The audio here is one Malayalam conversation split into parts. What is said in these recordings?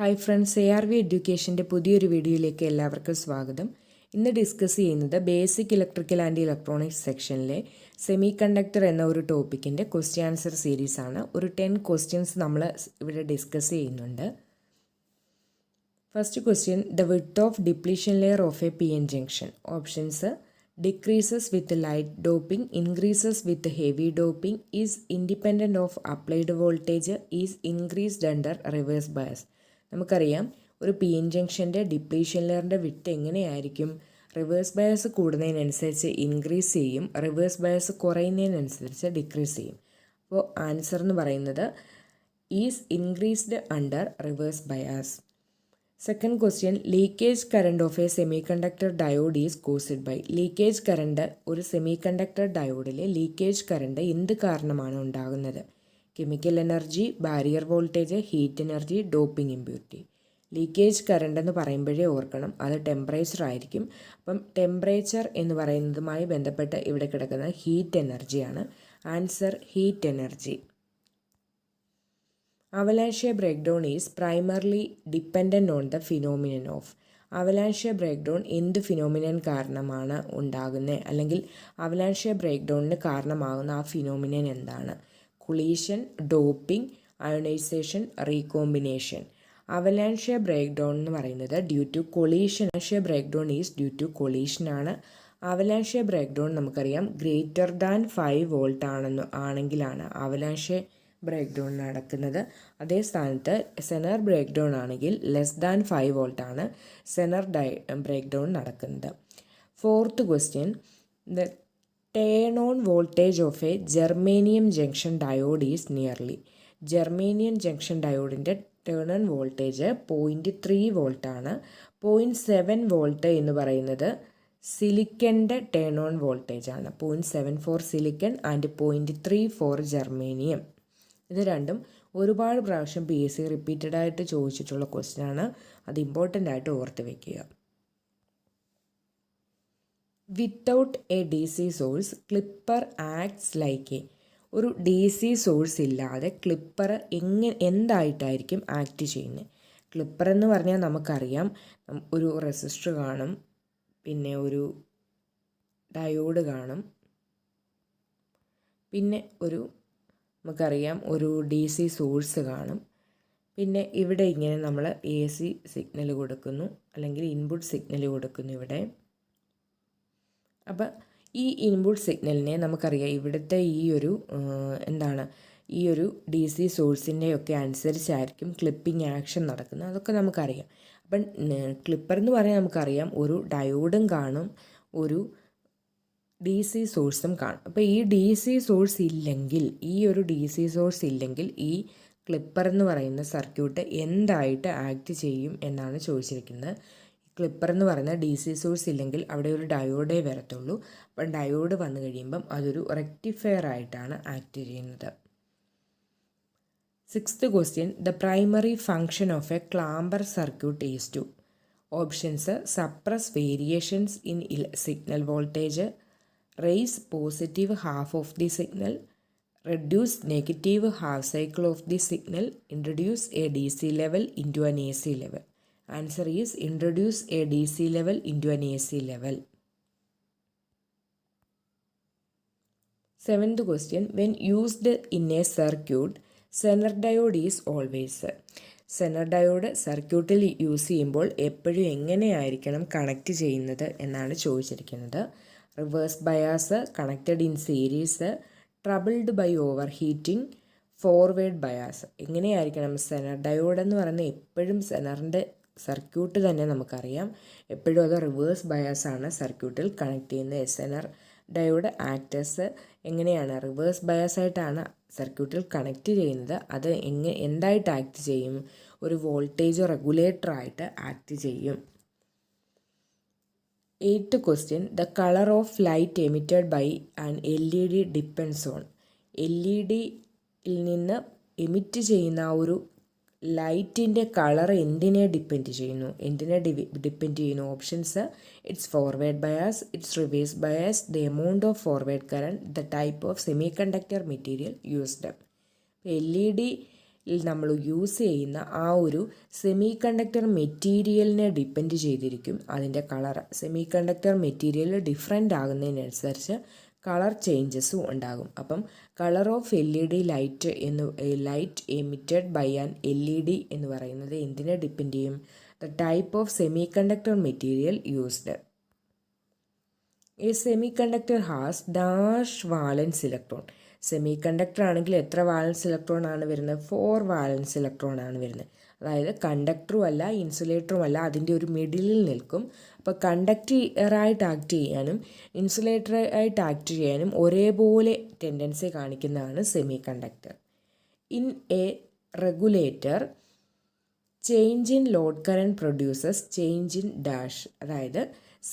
ഹായ് ഫ്രണ്ട്സ്, ARV എഡ്യൂക്കേഷൻ്റെ പുതിയൊരു വീഡിയോയിലേക്ക് എല്ലാവർക്കും സ്വാഗതം. ഇന്ന് ഡിസ്കസ് ചെയ്യുന്നത് ബേസിക് ഇലക്ട്രിക്കൽ ആൻഡ് ഇലക്ട്രോണിക്സ് സെക്ഷനിലെ സെമി കണ്ടക്ടർ എന്ന ഒരു ടോപ്പിക്കിൻ്റെ ക്വസ്റ്റ്യൻ ആൻസർ സീരീസാണ്. ഒരു 10 ക്വസ്റ്റ്യൻസ് നമ്മൾ ഇവിടെ ഡിസ്കസ് ചെയ്യുന്നുണ്ട്. First question, the width of depletion layer of A PN junction. Options: decreases with light doping, increases with heavy doping, is independent of applied voltage, is increased under reverse bias. നമുക്കറിയാം, ഒരു PN ജംഗ്ഷൻ്റെ ഡിപ്ലീഷൻ ലെയറിൻ്റെ വിട്ട് എങ്ങനെയായിരിക്കും? റിവേഴ്സ് ബയസ് കൂടുന്നതിനനുസരിച്ച് ഇൻക്രീസ് ചെയ്യും, റിവേഴ്സ് ബയസ് കുറയുന്നതിനനുസരിച്ച് ഡിക്രീസ് ചെയ്യും. അപ്പോൾ ആൻസർ എന്ന് പറയുന്നത് is increased under reverse bias. Second question, leakage current of a semiconductor diode is caused by. Leakage current, ഒരു സെമി കണ്ടക്ടർ ഡയോഡിലെ ലീക്കേജ് കറണ്ട് എന്ത് കാരണമാണ് ഉണ്ടാകുന്നത്? Chemical energy, barrier voltage, heat energy, doping impurity. Leakage current എന്ന് പറയുമ്പോഴേ ഓർക്കണം അത് ടെമ്പറേച്ചർ ആയിരിക്കും. അപ്പം ടെമ്പറേച്ചർ എന്ന് പറയുന്നതുമായി ബന്ധപ്പെട്ട് ഇവിടെ കിടക്കുന്നത് ഹീറ്റ് എനർജിയാണ്. Answer heat energy. Avalanche breakdown is primarily dependent on the phenomenon of. Avalanche breakdown എന്ത് ഫിനോമിനൻ കാരണമാണ് ഉണ്ടാകുന്നത്, അല്ലെങ്കിൽ അവലാൻഷ്യ ബ്രേക്ക് ഡൗണിന് കാരണമാകുന്ന ആ ഫിനോമിനൻ എന്താണ്? Collision, doping, ionization, recombination. Avalanche breakdown എന്ന് പറയുന്നത് due to collision. Avalanche breakdown is due to collision ആണ്. അവലാൻഷ്യ ബ്രേക്ക് ഡൗൺ നമുക്കറിയാം ഗ്രേറ്റർ ദാൻ 5 വോൾട്ട് ആണെങ്കിലാണ് അവലാൻഷ്യ ബ്രേക്ക് ഡൗൺ നടക്കുന്നത്. അതേ സ്ഥാനത്ത് സെനർ ബ്രേക്ക് ഡൗൺ ആണെങ്കിൽ ലെസ് ദാൻ 5 വോൾട്ട് ആണ് സെനർ ബ്രേക്ക് ഡൗൺ നടക്കുന്നത്. Fourth question, the turn on voltage of a germanium junction diode is nearly. Germanium junction ഡയോഡിൻ്റെ ടേൺ ഓൺ വോൾട്ടേജ് 0.3 വോൾട്ട് ആണ്. 0.7 വോൾട്ട് എന്ന് പറയുന്നത് സിലിക്കൻ്റെ ടേൺ ഓൺ വോൾട്ടേജ് ആണ്. 0.7 for silicon and 0.3 for germanium. ഇത് രണ്ടും ഒരുപാട് പ്രാവശ്യം PSC റിപ്പീറ്റഡ് ആയിട്ട് ചോദിച്ചിട്ടുള്ള ക്വസ്റ്റ്യൻ ആണ്. അത് ഇമ്പോർട്ടൻ്റ് ആയിട്ട് ഓർത്ത് വയ്ക്കുക. Without A DC source clipper acts like A. ഒരു DC സോഴ്സ് ഇല്ലാതെ ക്ലിപ്പർ എന്തായിട്ടായിരിക്കും ആക്ട് ചെയ്യുന്നത്? ക്ലിപ്പർ എന്ന് പറഞ്ഞാൽ നമുക്കറിയാം, ഒരു റെസിസ്റ്റർ കാണും, പിന്നെ ഒരു ഡയോഡ് കാണും, പിന്നെ നമുക്കറിയാം ഒരു DC സോഴ്സ് കാണും. പിന്നെ ഇവിടെ ഇങ്ങനെ നമ്മൾ AC സിഗ്നൽ കൊടുക്കുന്നു, അല്ലെങ്കിൽ ഇൻപുട്ട് സിഗ്നൽ കൊടുക്കുന്നു ഇവിടെ. അപ്പം ഈ ഇൻപുട്ട് സിഗ്നലിനെ നമുക്കറിയാം ഇവിടുത്തെ ഈ ഒരു DC സോഴ്സിൻ്റെ ഒക്കെ അനുസരിച്ചായിരിക്കും ക്ലിപ്പിംഗ് ആക്ഷൻ നടക്കുന്നത്. അതൊക്കെ നമുക്കറിയാം. അപ്പം ക്ലിപ്പർ എന്ന് പറയാൻ നമുക്കറിയാം ഒരു ഡയോഡും കാണും, ഒരു DC സോഴ്സും കാണും. അപ്പോൾ ഈ DC സോഴ്സ് ഇല്ലെങ്കിൽ, ഈ ക്ലിപ്പർ എന്ന് പറയുന്ന സർക്യൂട്ട് എന്തായിട്ട് ആക്ട് ചെയ്യും എന്നാണ് ചോദിച്ചിരിക്കുന്നത്. ക്ലിപ്പർ എന്ന് പറയുന്ന DC സോഴ്സ് ഇല്ലെങ്കിൽ അവിടെ ഒരു ഡയോഡേ വരത്തുള്ളൂ. അപ്പം ഡയോഡ് വന്നു കഴിയുമ്പം അതൊരു റെക്ടിഫയർ ആയിട്ടാണ് ആക്ട് ചെയ്യുന്നത്. Sixth question, the primary function of a clamper circuit is to. Options: suppress variations in signal voltage, raise positive half of the signal, reduce negative half cycle of the signal, introduce a DC level into an AC level. Answer is introduce a DC level into an AC level. Seventh question, when used in a circuit, Zener diode is always. Zener diode സർക്യൂട്ടിൽ യൂസ് ചെയ്യുമ്പോൾ എപ്പോഴും എങ്ങനെയായിരിക്കണം കണക്ട് ചെയ്യുന്നത് എന്നാണ് ചോദിച്ചിരിക്കുന്നത്. Reverse bias, connected in series, troubled by overheating, forward bias. എങ്ങനെയായിരിക്കണം? സെനർ ഡയോഡ് എന്ന് പറയുന്നത് എപ്പോഴും സെനറിൻ്റെ സർക്യൂട്ട് തന്നെ നമുക്കറിയാം എപ്പോഴും അത് റിവേഴ്സ് ബയാസാണ് സർക്യൂട്ടിൽ കണക്ട് ചെയ്യുന്നത്. സെനർ ഡയോഡ് ആക്ടേഴ്സ് എങ്ങനെയാണ്? റിവേഴ്സ് ബയാസായിട്ടാണ് സർക്യൂട്ടിൽ കണക്ട് ചെയ്യുന്നത്. അത് എന്തായിട്ട് ആക്ട് ചെയ്യും? ഒരു വോൾട്ടേജ് റെഗുലേറ്ററായിട്ട് ആക്ട് ചെയ്യും. Eighth question, the colour of light emitted by an LED depends on. LED-യിൽ നിന്ന് എമിറ്റ് ചെയ്യുന്ന ആ ഒരു ലൈറ്റിൻ്റെ കളർ എന്തിനെ ഡിപ്പെൻഡ് ചെയ്യുന്നു? Options: its forward bias, its reverse bias, the amount of forward current, the type of semiconductor material used. LED നമ്മൾ യൂസ് ചെയ്യുന്ന ആ ഒരു സെമി കണ്ടക്ടർ മെറ്റീരിയലിനെ ഡിപ്പെൻഡ് ചെയ്തിരിക്കും അതിൻ്റെ colour. Semiconductor material different ആകുന്നതിനനുസരിച്ച് കളർ ചേഞ്ചസും ഉണ്ടാകും. അപ്പം colour of LED light emitted by an LED എന്ന് പറയുന്നത് എന്തിനെ ഡിപ്പെൻഡ് ചെയ്യും? The type of semiconductor material used. A semiconductor has dash വാലൻസ് electron. Semi conductor ആണെങ്കിൽ എത്ര വാലൻസ് ഇലക്ട്രോൺ ആണ് വരുന്നത്? 4 വാലൻസ് ഇലക്ട്രോൺ ആണ് വരുന്നത്. അതായത് കണ്ടക്ടറും അല്ല ഇൻസുലേറ്ററും അല്ല, അതിൻ്റെ ഒരു മിഡിലിൽ നിൽക്കും. അപ്പോൾ കണ്ടക്ടറായിട്ട് ആക്ട് ചെയ്യാനും ഇൻസുലേറ്ററായിട്ട് ആക്ട് ചെയ്യാനും ഒരേപോലെ ടെൻഡൻസി കാണിക്കുന്നതാണ് semiconductor. In a regulator change in load current produces change in dash. അതായത്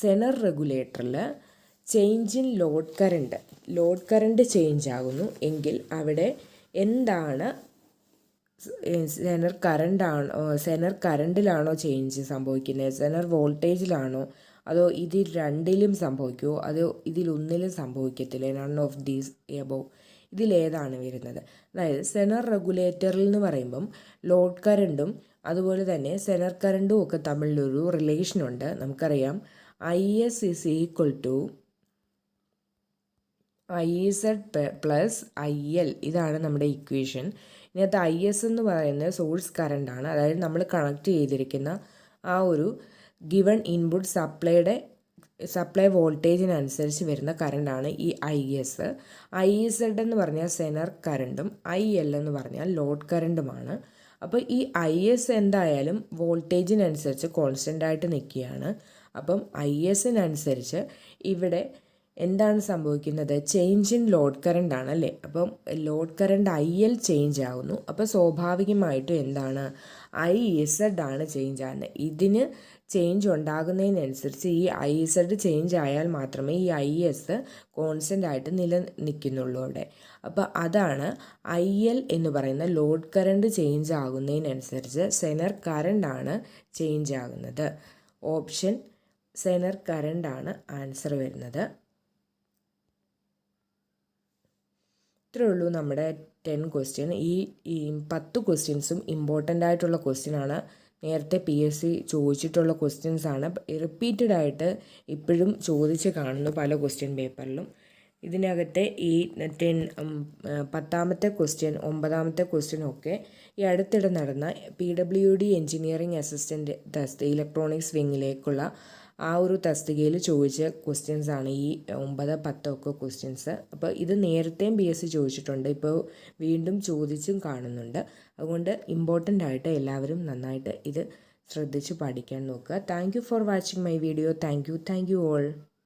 സെനർ റെഗുലേറ്ററിൽ change in load current change ആകുന്നു എങ്കിൽ അവിടെ എന്താണ് സെനർ കറണ്ടിലാണോ ചേഞ്ച് സംഭവിക്കുന്നത്, സെനർ വോൾട്ടേജിലാണോ, അതോ ഇതിൽ രണ്ടിലും സംഭവിക്കുമോ, അതോ ഇതിലൊന്നിലും സംഭവിക്കത്തില്ല, നൺ ഓഫ് ദീസ് എബോവ്, ഇതിലേതാണ് വരുന്നത്? അതായത് സെനർ റെഗുലേറ്ററിൽ എന്ന് പറയുമ്പം ലോഡ് കറണ്ടും അതുപോലെ തന്നെ സെനർ കറണ്ടും ഒക്കെ തമ്മിലൊരു റിലേഷനുണ്ട്. നമുക്കറിയാം IS is equal to IZ plus IL. ഇതാണ് നമ്മുടെ ഇക്വേഷൻ. ഇതിനകത്ത് IS എന്ന് പറയുന്നത് സോഴ്സ് കറണ്ടാണ്. അതായത് നമ്മൾ കണക്ട് ചെയ്തിരിക്കുന്ന ആ ഒരു ഗിവൺ ഇൻപുട്ട് സപ്ലൈ വോൾട്ടേജിനനുസരിച്ച് വരുന്ന കറണ്ടാണ് ഈ IS. IZ എന്ന് പറഞ്ഞാൽ സെനർ കറണ്ടും IL എന്ന് പറഞ്ഞാൽ ലോഡ് കറണ്ടുമാണ്. അപ്പോൾ ഈ IS എന്തായാലും വോൾട്ടേജിനനുസരിച്ച് കോൺസ്റ്റൻ്റ് ആയിട്ട് നിൽക്കുകയാണ്. അപ്പം ISനനുസരിച്ച് ഇവിടെ എന്താണ് സംഭവിക്കുന്നത്? ചേഞ്ച് ഇൻ ലോഡ് കറണ്ട് ആണല്ലേ. അപ്പം ലോഡ് കറണ്ട് IL ചേഞ്ച് ആകുന്നു. അപ്പോൾ സ്വാഭാവികമായിട്ടും എന്താണ്? IZ ആണ് ചേഞ്ച് ആകുന്നത്. ഇതിന് ചേഞ്ച് ഉണ്ടാകുന്നതിനനുസരിച്ച് ഈ IZ ചേഞ്ച് ആയാൽ മാത്രമേ ഈ IS കോൺസ്റ്റൻ്റ് ആയിട്ട് നിലനിൽക്കുന്നുള്ളൂ അവിടെ. അപ്പോൾ അതാണ് IL എന്ന് പറയുന്ന ലോഡ് കറണ്ട് ചേഞ്ച് ആകുന്നതിനനുസരിച്ച് സെനർ കറണ്ടാണ് ചേഞ്ച് ആകുന്നത്. ഓപ്ഷൻ സെനർ കറണ്ടാണ് ആൻസർ വരുന്നത്. ഇത്രയേ ഉള്ളൂ നമ്മുടെ 10 ക്വസ്റ്റ്യൻ. ഈ 10 ക്വസ്റ്റ്യൻസും ഇമ്പോർട്ടൻ്റ് ആയിട്ടുള്ള ക്വസ്റ്റ്യനാണ്. നേരത്തെ PSC ചോദിച്ചിട്ടുള്ള ക്വസ്റ്റ്യൻസാണ്. റിപ്പീറ്റഡ് ആയിട്ട് ഇപ്പോഴും ചോദിച്ച് കാണുന്നു പല ക്വസ്റ്റ്യൻ പേപ്പറിലും. ഇതിനകത്തെ ഈ 10ാമത്തെ ക്വസ്റ്റ്യൻ 9ാമത്തെ ക്വസ്റ്റ്യനൊക്കെ ഈ അടുത്തിടെ നടന്ന PWD എഞ്ചിനീയറിംഗ് അസിസ്റ്റൻറ്റ് ഇലക്ട്രോണിക്സ് വിങ്ങിലേക്കുള്ള ആ ഒരു തസ്തികയിൽ ചോദിച്ച ക്വസ്റ്റ്യൻസാണ് ഈ 9, 10 ഒക്കെ ക്വസ്റ്റ്യൻസ്. അപ്പോൾ ഇത് നേരത്തെയും PSC ചോദിച്ചിട്ടുണ്ട്, ഇപ്പോൾ വീണ്ടും ചോദിച്ചും കാണുന്നുണ്ട്. അതുകൊണ്ട് ഇമ്പോർട്ടൻ്റ് ആയിട്ട് എല്ലാവരും നന്നായിട്ട് ഇത് ശ്രദ്ധിച്ച് പഠിക്കാൻ നോക്കുക. Thank you for watching my video. Thank you all.